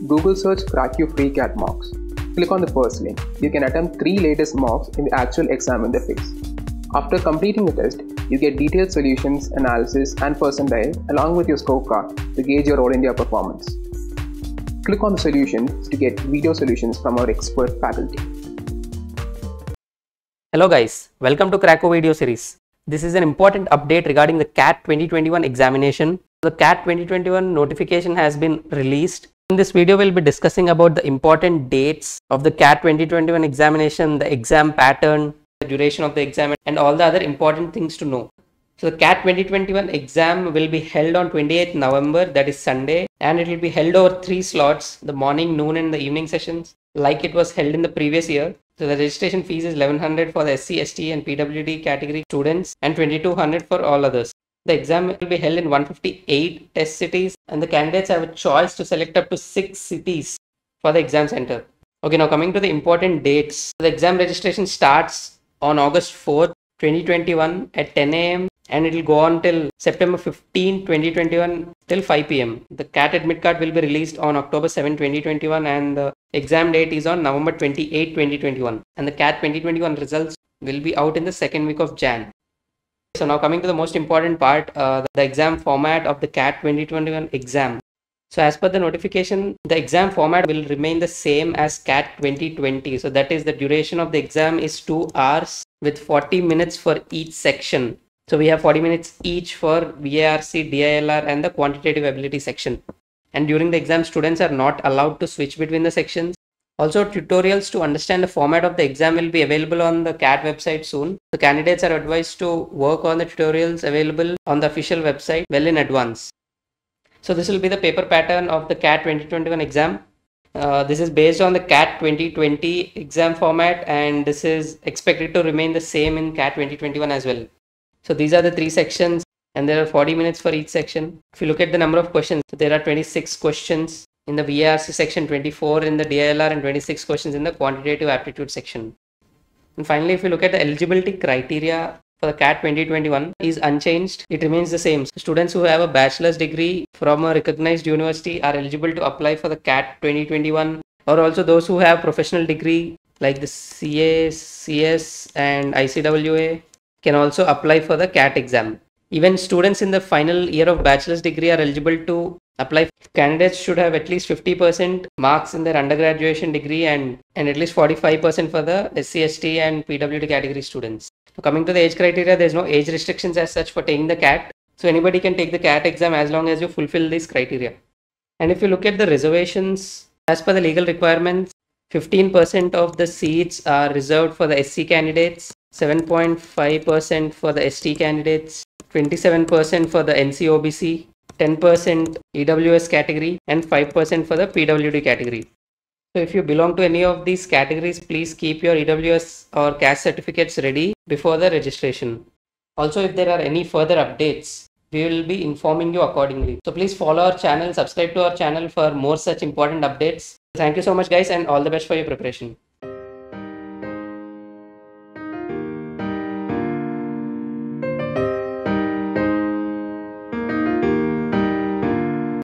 Google search CrackU free CAT mocks. Click on the first link. You can attempt 3 latest mocks in the actual exam interface. After completing the test, you get detailed solutions, analysis, and percentile along with your scorecard to gauge your All India performance. Click on the solutions to get video solutions from our expert faculty. Hello guys, welcome to Cracko video series. This is an important update regarding the CAT 2021 examination. The CAT 2021 notification has been released. In this video, we'll be discussing about the important dates of the CAT 2021 examination, the exam pattern, the duration of the exam, and all the other important things to know. So the CAT 2021 exam will be held on 28th November, that is Sunday, and it will be held over 3 slots, the morning, noon and the evening sessions, like it was held in the previous year. So the registration fees is 1100 for the SC, ST and PWD category students and 2200 for all others. The exam will be held in 158 test cities and the candidates have a choice to select up to 6 cities for the exam center. Okay, now coming to the important dates. The exam registration starts on August 4th, 2021 at 10 AM and it will go on till September 15, 2021 till 5 PM. The CAT admit card will be released on October 7, 2021 and the exam date is on November 28, 2021 and the CAT 2021 results will be out in the second week of Jan. So now coming to the most important part, the exam format of the CAT 2021 exam. So as per the notification, the exam format will remain the same as CAT 2020. So that is the duration of the exam is 2 hours with 40 minutes for each section. So we have 40 minutes each for VARC, DILR and the quantitative ability section. And during the exam, students are not allowed to switch between the sections. Also, tutorials to understand the format of the exam will be available on the CAT website soon. The candidates are advised to work on the tutorials available on the official website well in advance. So this will be the paper pattern of the CAT 2021 exam. This is based on the CAT 2020 exam format and this is expected to remain the same in CAT 2021 as well. So these are the 3 sections and there are 40 minutes for each section. If you look at the number of questions, there are 26 questions in the VARC section, 24 in the DILR and 26 questions in the quantitative aptitude section. And finally, if you look at the eligibility criteria for the CAT 2021 is unchanged. It remains the same. So students who have a bachelor's degree from a recognized university are eligible to apply for the CAT 2021 or also those who have professional degree like the CA, CS and ICWA can also apply for the CAT exam. Even students in the final year of bachelor's degree are eligible to apply. Candidates should have at least 50% marks in their undergraduation degree and at least 45% for the SC, ST and PWD category students. So coming to the age criteria, there is no age restrictions as such for taking the CAT. So anybody can take the CAT exam as long as you fulfill these criteria. And if you look at the reservations, as per the legal requirements, 15% of the seats are reserved for the SC candidates, 7.5% for the ST candidates, 27% for the NCOBC, 10% EWS category and 5% for the PWD category. So if you belong to any of these categories, please keep your EWS or caste certificates ready before the registration. Also, if there are any further updates, we will be informing you accordingly. So please follow our channel, subscribe to our channel for more such important updates. Thank you so much guys and all the best for your preparation.